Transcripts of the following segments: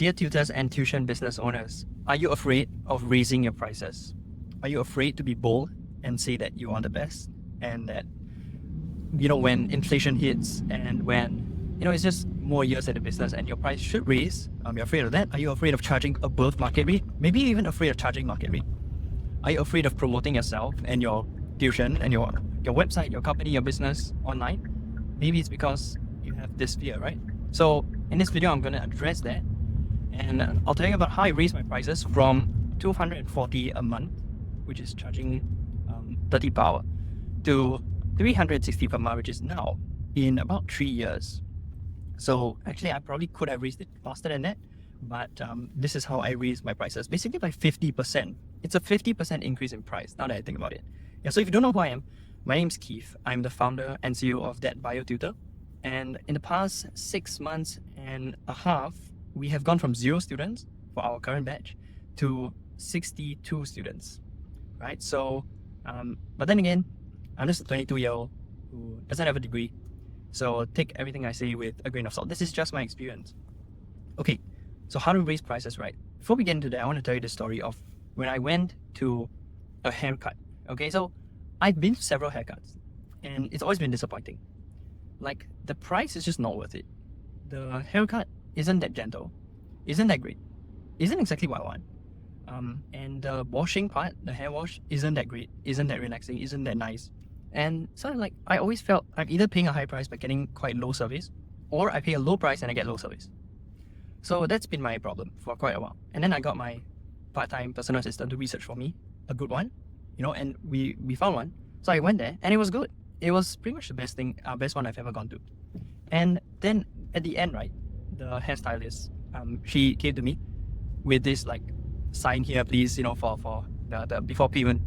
Dear tutors and tuition business owners, are you afraid of raising your prices? Are you afraid to be bold and say that you are the best and that, when inflation hits and when, it's just more years at the business and your price should raise, you're afraid of that? Are you afraid of charging above market rate? Maybe even afraid of charging market rate? Are you afraid of promoting yourself and your tuition and your website, your company, your business online? Maybe it's because you have this fear, right? So in this video, I'm going to address that. And I'll tell you about how I raised my prices from $240 a month, which is charging 30 per hour, to $360 per month, which is now in about 3 years. So actually, I probably could have raised it faster than that, but this is how I raised my prices, basically by 50%. It's a 50% increase in price, now that I think about it. Yeah, so if you don't know who I am, my name's Keith. I'm the founder and CEO of That Bio Tutor. And in the past 6 months and a half, we have gone from 0 students for our current batch to 62 students, right? So, but then again, I'm just a 22-year-old who doesn't have a degree. So take everything I say with a grain of salt. This is just my experience. Okay, so how to raise prices, right? Before we get into that, I want to tell you the story of when I went to a haircut. Okay, so I've been to several haircuts and it's always been disappointing. Like, the price is just not worth it. The haircut isn't that gentle, isn't that great, isn't exactly what I want. And the washing part, the hair wash, isn't that great, isn't that relaxing, isn't that nice. And so I always felt I'm either paying a high price but getting quite low service, or I pay a low price and I get low service. So that's been my problem for quite a while. And then I got my part-time personal assistant to research for me a good one, and we found one. So I went there and it was good. It was pretty much the best one I've ever gone to. And then at the end, right, the hairstylist, she came to me with this sign here, please, for the before payment.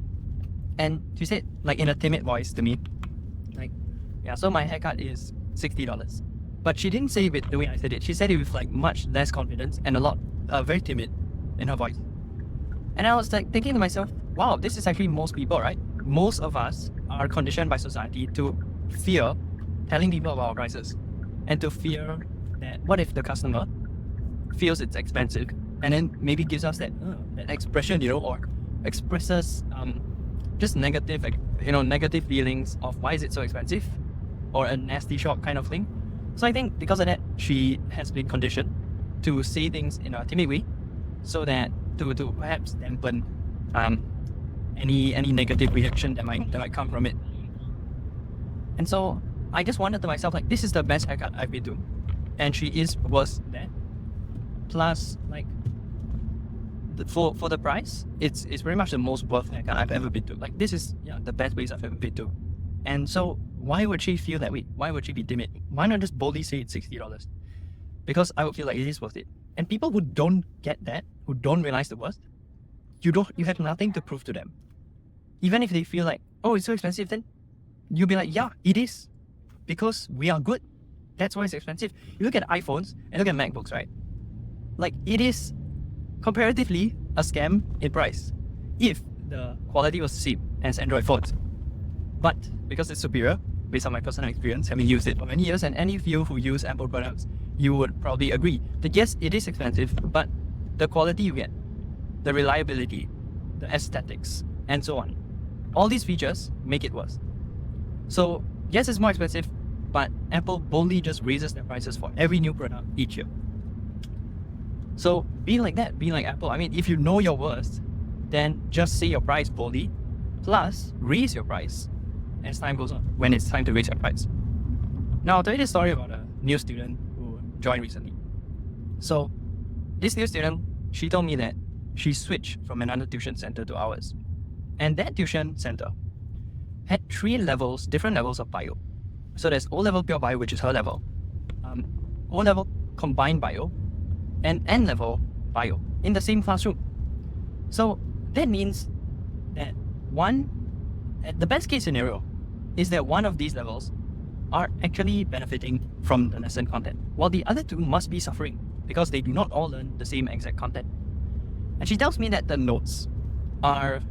And she said, in a timid voice to me, so my haircut is $60. But she didn't say it the way I said it. She said it with much less confidence and very timid in her voice. And I was thinking to myself, wow, this is actually most people, right? Most of us are conditioned by society to fear telling people about our prices and to fear that what if the customer feels it's expensive and then maybe gives us that expression, or expresses just negative feelings of why is it so expensive, or a nasty shop kind of thing. So I think because of that, she has been conditioned to say things in a timid way, so that to perhaps dampen any negative reaction that might come from it. And so I just wondered to myself, this is the best haircut I've been to, and she is worse than that. Plus, for the price, it's very much the most worth haircut I've ever been to. This is the best place I've ever been to. And so why would she feel that way? Why would she be timid? Why not just boldly say it's $60? Because I would feel like it is worth it. And people who don't get that, who don't realize the worth, you have nothing to prove to them. Even if they feel oh, it's so expensive, then you'll be like, yeah, it is. Because we are good. That's why it's expensive. You look at iPhones and look at MacBooks, right? It is comparatively a scam in price if the quality was the same as Android phones. But because it's superior, based on my personal experience, having used it for many years, and any of you who use Apple products, you would probably agree that yes, it is expensive, but the quality you get, the reliability, the aesthetics, and so on, all these features make it worse. So yes, it's more expensive, but Apple boldly just raises their prices for every new product each year. So being like that, being like Apple, if you know your worth, then just say your price boldly, plus raise your price as time goes on, when it's time to raise your price. Now I'll tell you this story about a new student who joined recently. So this new student, she told me that she switched from another tuition center to ours. And that tuition center had 3 levels, different levels of bio. So there's O-level pure bio, which is her level, O-level combined bio, and N-level bio in the same classroom. So that means that the best case scenario is that one of these levels are actually benefiting from the lesson content, while the other 2 must be suffering because they do not all learn the same exact content. And she tells me that the notes are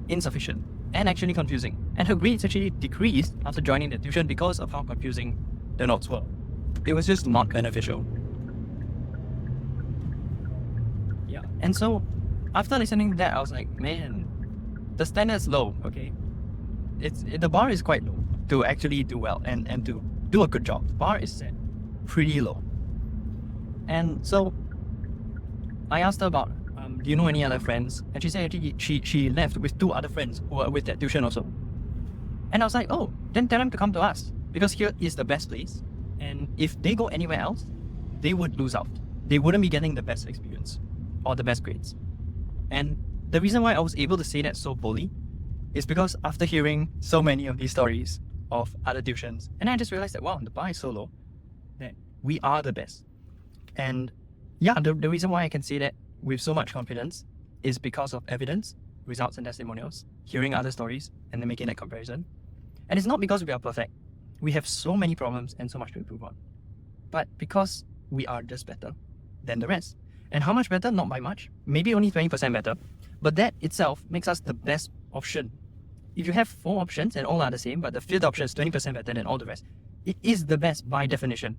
insufficient and actually confusing, and her grades actually decreased after joining the tuition because of how confusing the notes were. It was just not beneficial. Yeah. And so after listening to that, I was like, man, the standard is low, okay? The bar is quite low to actually do well and to do a good job. The bar is set pretty low. And so I asked her about, do you know any other friends? And she said actually she left with 2 other friends who were with that tuition also. And I was like, oh, then tell them to come to us, because here is the best place. And if they go anywhere else, they would lose out. They wouldn't be getting the best experience or the best grades. And the reason why I was able to say that so boldly is because after hearing so many of these stories of other tuitions, and I just realized that, wow, the bar is so low that we are the best. And yeah, the reason why I can say that with so much confidence is because of evidence, results, and testimonials, hearing other stories, and then making that comparison. And it's not because we are perfect. We have so many problems and so much to improve on. But because we are just better than the rest. And how much better? Not by much. Maybe only 20% better. But that itself makes us the best option. If you have 4 options and all are the same, but the 5th option is 20% better than all the rest, it is the best by definition.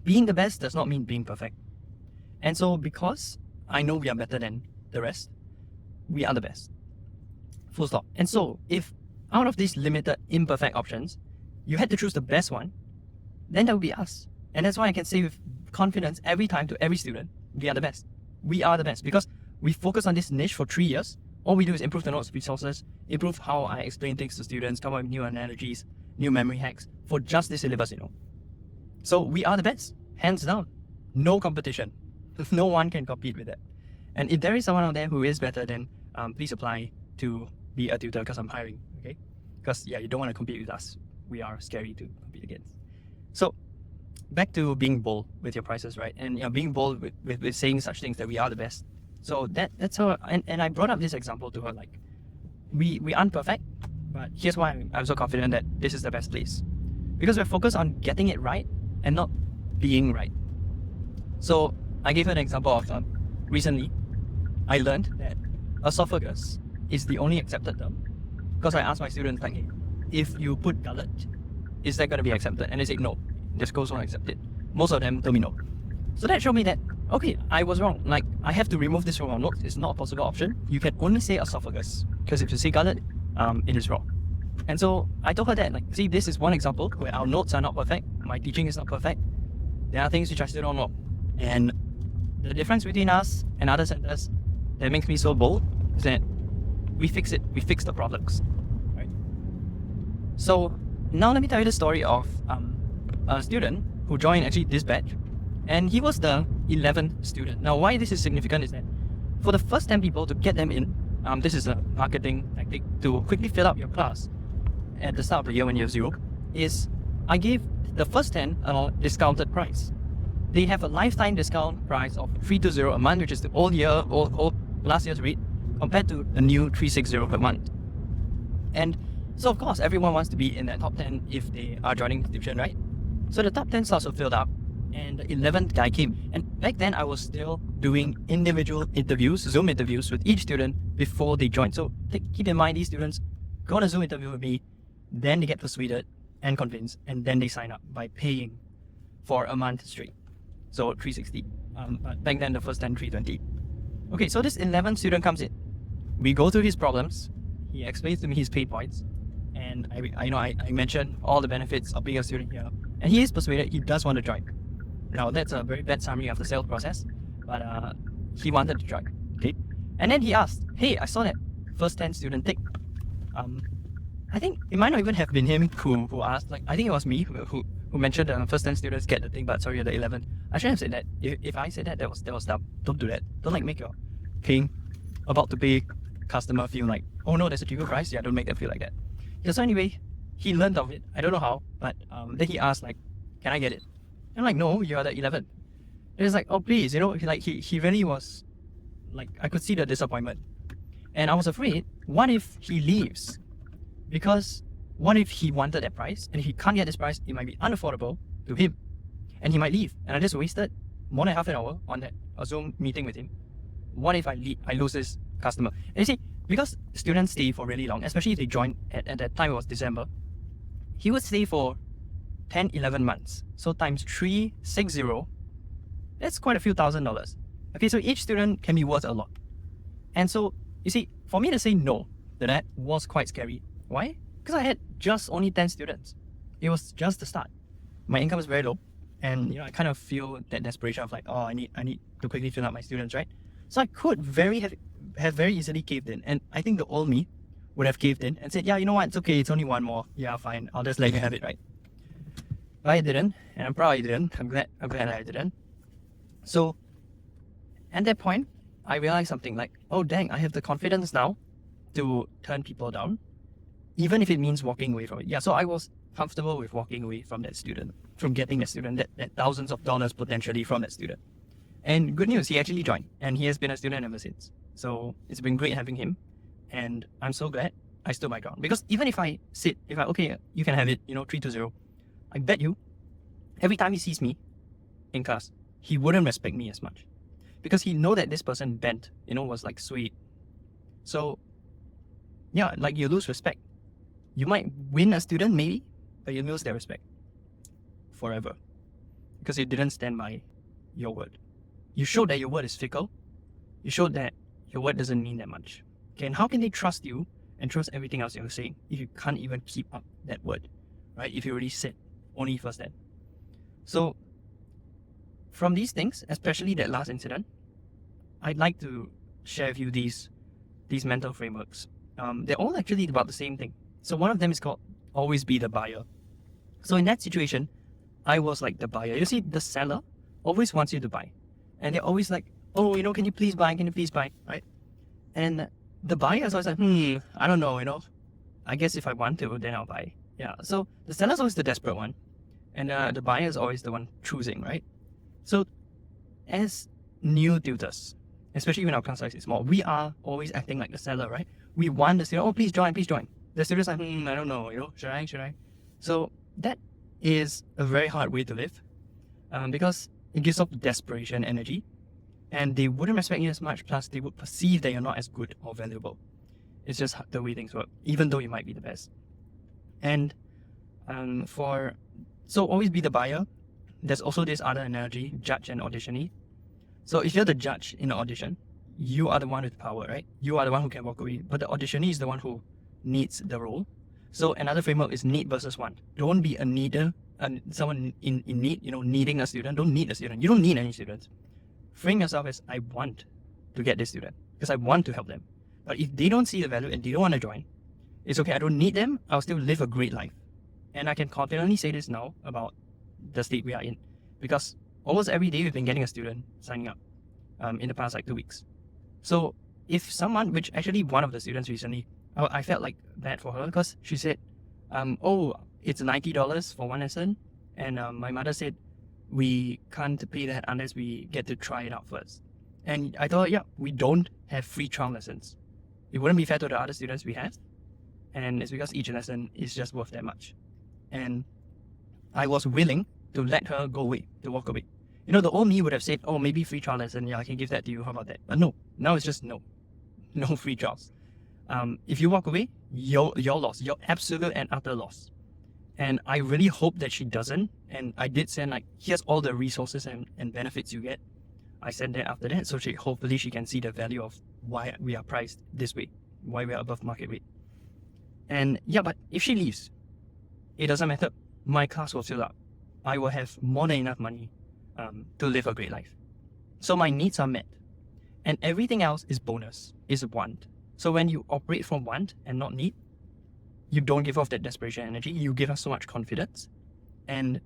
Being the best does not mean being perfect. And so because I know we are better than the rest, we are the best. Full stop. And so if out of these limited imperfect options, you had to choose the best one, then that would be us. And that's why I can say with confidence every time to every student, we are the best. We are the best because we focus on this niche for 3 years. All we do is improve the notes resources, improve how I explain things to students, come up with new analogies, new memory hacks for just this syllabus, So we are the best, hands down. No competition. No one can compete with that. And if there is someone out there who is better, then please apply to be a tutor because I'm hiring, okay? Because yeah, you don't want to compete with us. We are scary to compete against. So back to being bold with your prices, right? And being bold with saying such things that we are the best. So that's how, and I brought up this example to her, like, we aren't perfect, but here's why I'm so confident that this is the best place. Because we're focused on getting it right and not being right. So I gave her an example of recently, I learned that esophagus is the only accepted term. Because I asked my students, like, hey, if you put gullet, is that going to be accepted? And they said no, the schools won't accept it. Most of them told me no. So that showed me that, okay, I was wrong. Like, I have to remove this from our notes. It's not a possible option. You can only say esophagus. Because if you say gullet, it is wrong. And so I told her that, like, see, this is one example where our notes are not perfect. My teaching is not perfect. There are things which I still don't know. And the difference between us and other centers that makes me so bold is that we fix it. We fix the problems, right? So now let me tell you the story of a student who joined actually this batch, and he was the 11th student. Now, why this is significant is that for the first 10 people to get them in, this is a marketing tactic to quickly fill up your class at the start of the year when you have 0, is I gave the first 10 a discounted price. They have a lifetime discount price of 320 a month, which is the old year, old last year's rate, compared to the new 360 per month. And so of course everyone wants to be in that top 10 if they are joining the tuition, right? So the top 10 slots were filled up and the 11th guy came. And back then I was still doing individual interviews, Zoom interviews with each student before they joined. So keep in mind, these students go on a Zoom interview with me, then they get persuaded and convinced, and then they sign up by paying for a month straight. So 360. But back then the first 10, 320. Okay, so this 11th student comes in. We go through his problems. He explains to me his pain points, and I mentioned all the benefits of being a student here, and he is persuaded. He does want to join. Now that's a very bad summary of the sales process, but he wanted to join. Okay, and then he asked, "Hey, I saw that first 10 student take. I think it might not even have been him who asked. Like, I think it was me who mentioned the first 10 students get the thing, but sorry, the 11th. I shouldn't have said that. If I said that was dumb. Don't do that. Don't make your about to pay customer feel like, oh no, there's a cheaper price. Yeah, don't make them feel like that. Yeah, so anyway, he learned of it. I don't know how, but then he asked, like, can I get it? I'm like, no, you are the 11th. And it's like, oh please, like he really was, like, I could see the disappointment. And I was afraid, what if he leaves? Because what if he wanted that price, and if he can't get this price, it might be unaffordable to him, and he might leave. And I just wasted more than half an hour on that Zoom meeting with him. What if I lose this customer? And you see, because students stay for really long, especially if they join at that time, it was December, he would stay for 10, 11 months. So times 360, that's quite a few $1,000. Okay, so each student can be worth a lot. And so, you see, for me to say no to that was quite scary. Why? Because I had just only 10 students. It was just the start. My income was very low. And I kind of feel that desperation of like, oh, I need to quickly fill up my students, right? So I could have very easily caved in. And I think the old me would have caved in and said, yeah, you know what, it's okay, it's only one more. Yeah, fine, I'll just let you have it, right? But I didn't, and I'm proud I didn't. I'm glad I didn't. So at that point, I realized something like, oh dang, I have the confidence now to turn people down, even if it means walking away from it. Yeah, so I was comfortable with walking away from that student, from getting that student, that thousands of dollars potentially from that student. And good news, he actually joined, and he has been a student ever since. So it's been great having him, and I'm so glad I stood my ground. Because even if okay, you can have it, 3-0, I bet you, every time he sees me in class, he wouldn't respect me as much. Because he know that this person bent, was like sweet. So, yeah, like you lose respect. You might win a student maybe, but you lose their respect forever. Because you didn't stand by your word. You showed that your word is fickle. You showed that your word doesn't mean that much. Okay, and how can they trust you and trust everything else you're saying if you can't even keep up that word, right? If you already said only first then. So, from these things, especially that last incident, I'd like to share with you these mental frameworks. They're all actually about the same thing. So one of them is called always be the buyer. So in that situation, I was like the buyer. You see, the seller always wants you to buy. And they're always like, oh, can you please buy? Can you please buy? Right? And the buyer is always like, I don't know, I guess if I want to, then I'll buy. Yeah. So the seller's always the desperate one. And the buyer is always the one choosing, right? So as new tutors, especially when our class size is small, we are always acting like the seller, right? We want the student, oh, please join, please join. The student's like, I don't know, should I? So that is a very hard way to live because it gives off desperation energy and they wouldn't respect you as much, plus they would perceive that you're not as good or valuable. It's just the way things work, even though you might be the best. And so always be the buyer. There's also this other analogy, judge and auditionee. So if you're the judge in an audition, you are the one with power, right? You are the one who can walk away, but the auditionee is the one who needs the role. So another framework is need versus want. Don't be a needer, someone in need, needing a student. Don't need a student. You don't need any students. Frame yourself as, I want to get this student because I want to help them. But if they don't see the value and they don't want to join, it's okay. I don't need them. I'll still live a great life. And I can confidently say this now about the state we are in, because almost every day we've been getting a student signing up in the past 2 weeks. So if someone, which actually one of the students recently, I felt like bad for her because she said, oh, it's $90 for one lesson. And my mother said, we can't pay that unless we get to try it out first. And I thought, yeah, we don't have free trial lessons. It wouldn't be fair to the other students we have. And it's because each lesson is just worth that much. And I was willing to let her go away, to walk away. The old me would have said, oh, maybe free trial lesson, yeah, I can give that to you, how about that? But no, now it's just no free trials. If you walk away, you're lost, you're absolute and utter loss. And I really hope that she doesn't. And I did send here's all the resources and benefits you get. I sent that after that, so hopefully she can see the value of why we are priced this way, why we are above market rate. And yeah, but if she leaves, it doesn't matter. My class will fill up. I will have more than enough money to live a great life. So my needs are met. And everything else is bonus, is want. So when you operate from want and not need, you don't give off that desperation energy. You give us so much confidence. And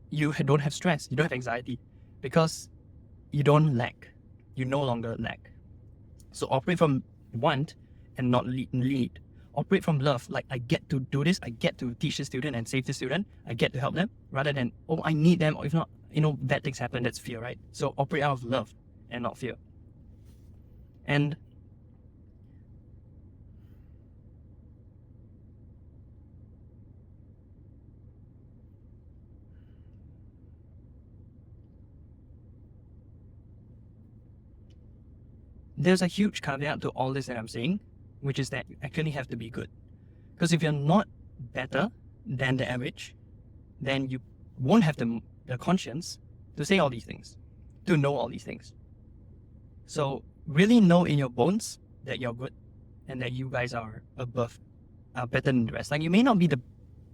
you don't have stress. You don't have anxiety. Because you don't lack. You no longer lack. So operate from want and not lead. Operate from love. Like, I get to do this. I get to teach the student and save the student. I get to help them. Rather than, oh, I need them. Or if not, bad things happen. That's fear, right? So operate out of love and not fear. And there's a huge caveat to all this that I'm saying, which is that you actually have to be good. Because if you're not better than the average, then you won't have the conscience to say all these things, to know all these things. So really know in your bones that you're good and that you guys are better than the rest. Like you may not be the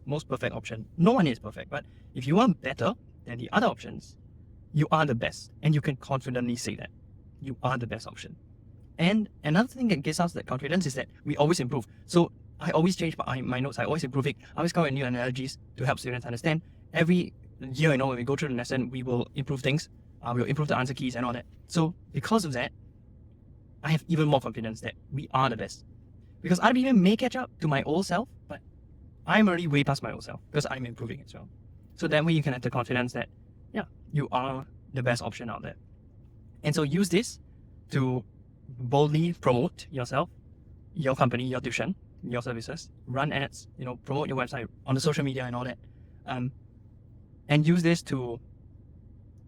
most perfect option. No one is perfect, but if you are better than the other options, you are the best. And you can confidently say that. You are the best option. And another thing that gives us that confidence is that we always improve. So I always change my notes. I always improve it. I always come with new analogies to help students understand. Every year, when we go through the lesson, we will improve things. We'll improve the answer keys and all that. So because of that, I have even more confidence that we are the best. Because other people may catch up to my old self, but I'm already way past my old self because I'm improving as well. So that way you can have the confidence that, yeah, you are the best option out there. And so use this to boldly promote yourself, your company, your tuition, your services, run ads, promote your website on the social media and all that. And use this to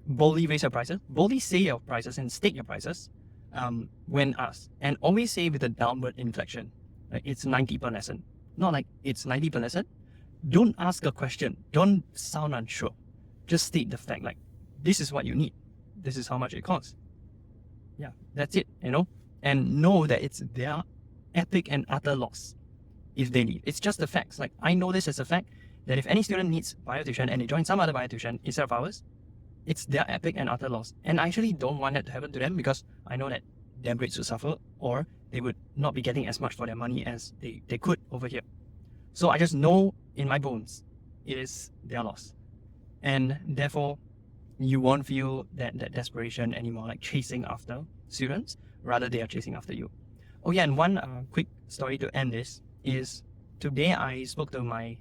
boldly raise your prices, boldly say your prices and state your prices when asked. And always say with a downward inflection, like it's 90 per lesson. Not like it's 90 per lesson. Don't ask a question. Don't sound unsure. Just state the fact, like, this is what you need. This is how much it costs. Yeah, that's it, and know that it's their epic and utter loss if they leave. It's just the facts. Like, I know this as a fact that if any student needs bio tuition and they join some other bio tuition instead of ours, it's their epic and utter loss. And I actually don't want that to happen to them because I know that their grades would suffer or they would not be getting as much for their money as they could over here. So I just know in my bones it is their loss. And therefore, you won't feel that desperation anymore, like chasing after students, rather they are chasing after you. Oh yeah, and one quick story to end this is today I spoke to my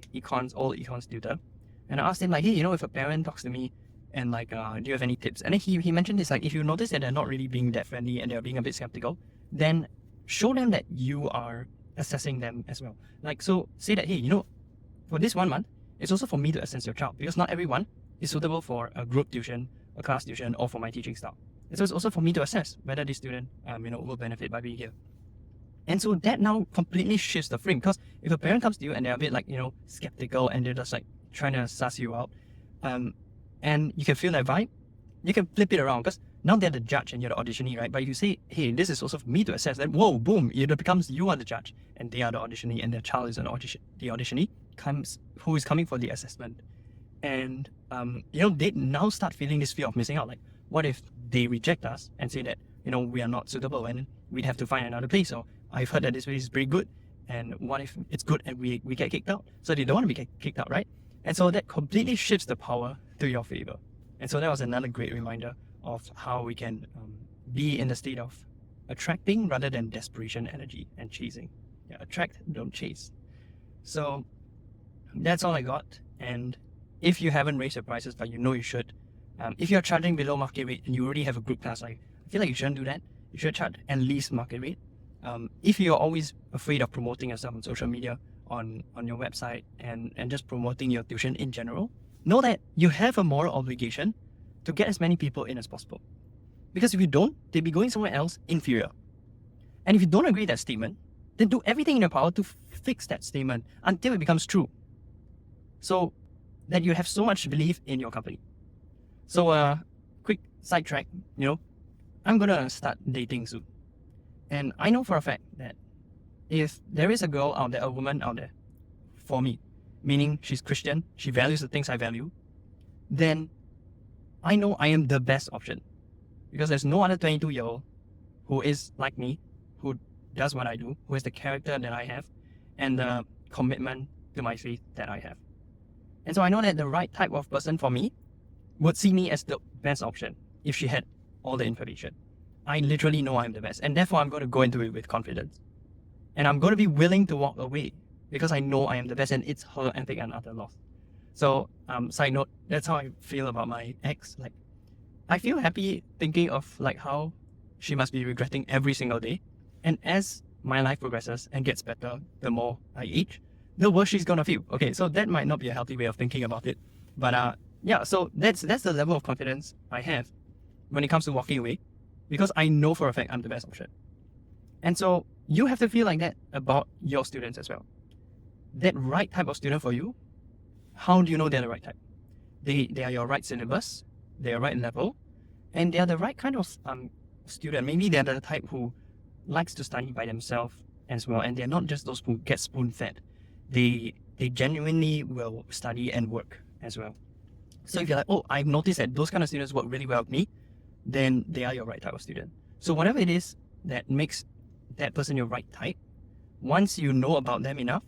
old econs tutor, and I asked him like, hey, if a parent talks to me and like, do you have any tips? And then he mentioned this, like, if you notice that they're not really being that friendly and they're being a bit skeptical, then show them that you are assessing them as well. Like, so say that, hey, for this 1 month, it's also for me to assess your child because not everyone is suitable for a group tuition, a class tuition, or for my teaching style. And so it's also for me to assess whether this student, will benefit by being here. And so that now completely shifts the frame, because if a parent comes to you and they're a bit like, skeptical and they're just like trying to suss you out, and you can feel that vibe, you can flip it around because now they're the judge and you're the auditionee, right? But if you say, hey, this is also for me to assess, then whoa, boom, it becomes you are the judge and they are the auditionee and their child is the auditionee who is coming for the assessment. And they now start feeling this fear of missing out. Like, what if they reject us and say that, we are not suitable and we'd have to find another place? Or I've heard that this place is pretty good, and what if it's good and we get kicked out? So they don't want to be kicked out, right? And so that completely shifts the power to your favor. And so that was another great reminder of how we can be in the state of attracting rather than desperation energy and chasing. Yeah, attract, don't chase. So that's all I got. And if you haven't raised your prices, but you should, if you're charging below market rate and you already have a group class, I feel like you shouldn't do that. You should charge at least market rate. If you're always afraid of promoting yourself on social media, on your website, and just promoting your tuition in general, know that you have a moral obligation to get as many people in as possible. Because if you don't, they'll be going somewhere else inferior. And if you don't agree with that statement, then do everything in your power to fix that statement until it becomes true. So that you have so much belief in your company. So quick sidetrack, I'm gonna start dating soon. And I know for a fact that if there is a girl out there, a woman out there, for me, meaning she's Christian, she values the things I value, then I know I am the best option. Because there's no other 22-year-old who is like me, who does what I do, who has the character that I have, and the commitment to my faith that I have. And so I know that the right type of person for me would see me as the best option if she had all the information. I literally know I'm the best, and therefore I'm going to go into it with confidence. And I'm going to be willing to walk away because I know I am the best and it's her epic and utter loss. So, side note, that's how I feel about my ex. Like, I feel happy thinking of like how she must be regretting every single day. And as my life progresses and gets better, the more I age, the worse she's gonna feel. Okay, so that might not be a healthy way of thinking about it. But yeah, so that's the level of confidence I have when it comes to walking away, because I know for a fact I'm the best option. And so you have to feel like that about your students as well. That right type of student for you, how do you know they're the right type? They are your right syllabus, they are right level, and they are the right kind of student, maybe they're the type who likes to study by themselves as well, and they're not just those who get spoon-fed. They genuinely will study and work as well. So if you're like, oh, I've noticed that those kind of students work really well with me, then they are your right type of student. So whatever it is that makes that person your right type, once you know about them enough,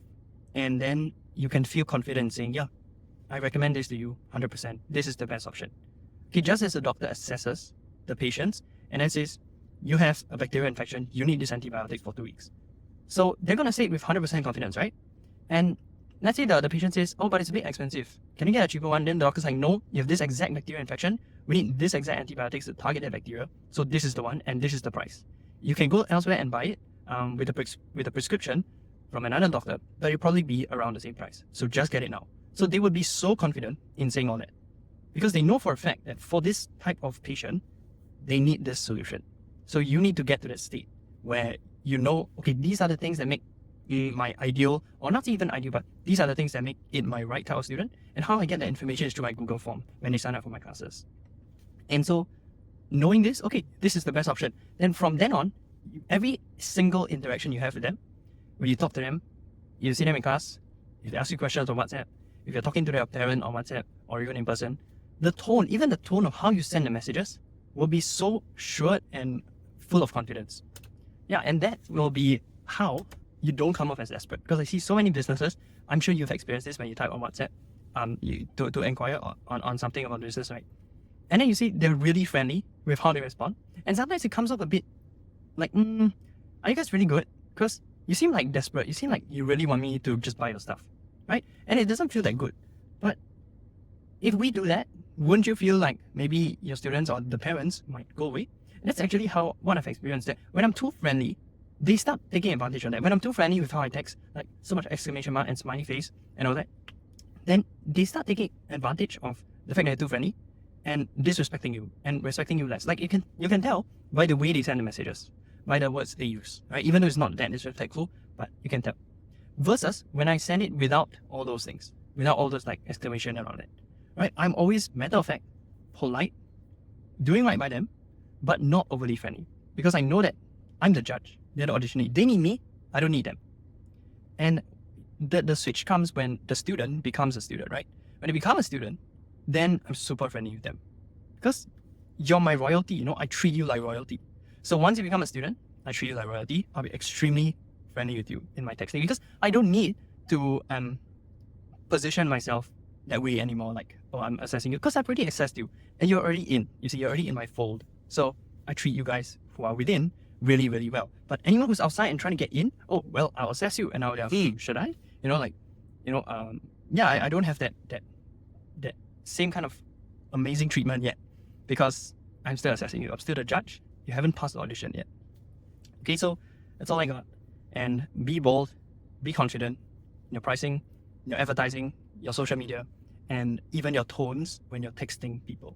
and then you can feel confident saying, yeah, I recommend this to you 100%. This is the best option. Okay, just as a doctor assesses the patients and then says, you have a bacterial infection, you need this antibiotic for 2 weeks. So they're going to say it with 100% confidence, right? And let's say the patient says, oh, but it's a bit expensive. Can you get a cheaper one? Then the doctor's like, no, you have this exact bacterial infection. We need this exact antibiotics to target that bacteria. So this is the one and this is the price. You can go elsewhere and buy it with a prescription from another doctor, but it'll probably be around the same price. So just get it now. So they would be so confident in saying all that because they know for a fact that for this type of patient, they need this solution. So you need to get to that state where you know, okay, these are the things that make my ideal, or not even ideal, but these are the things that make it my right type of student. And how I get that information is through my Google form when they sign up for my classes. And so knowing this, okay, this is the best option. Then from then on, every single interaction you have with them, when you talk to them, you see them in class, if they ask you questions on WhatsApp, if you're talking to their parent on WhatsApp or even in person, the tone, even the tone of how you send the messages will be so assured and full of confidence. Yeah, and that will be how you don't come off as desperate. Because I see so many businesses, I'm sure you've experienced this when you type on WhatsApp to inquire on something about business, right? And then you see they're really friendly with how they respond. And sometimes it comes off a bit like, are you guys really good? Because you seem like desperate. You seem like you really want me to just buy your stuff, right? And it doesn't feel that good. But if we do that, wouldn't you feel like maybe your students or the parents might go away? And that's actually how one I've experienced that when I'm too friendly, they start taking advantage of that. When I'm too friendly with how I text, like so much exclamation mark and smiley face and all that, then they start taking advantage of the fact that they're too friendly and disrespecting you and respecting you less. Like you can tell by the way they send the messages, by the words they use, right? Even though it's not that disrespectful, but you can tell. Versus when I send it without all those things, without all those like exclamation and all that, right? I'm always matter of fact, polite, doing right by them, but not overly friendly because I know that I'm the judge. They're the auditionee. They need me. I don't need them. And the switch comes when the student becomes a student, right? When they become a student, then I'm super friendly with them because you're my royalty. I treat you like royalty. So once you become a student, I treat you like royalty. I'll be extremely friendly with you in my texting because I don't need to position myself that way anymore. Like, oh, I'm assessing you because I've already assessed you and you're already in. You see, you're already in my fold. So I treat you guys who are within really, really well. But anyone who's outside and trying to get in, oh, well, I'll assess you and I'll should I? I don't have that same kind of amazing treatment yet because I'm still assessing you. I'm still the judge. You haven't passed the audition yet. Okay, so that's all I got. And be bold, be confident in your pricing, your advertising, your social media, and even your tones when you're texting people.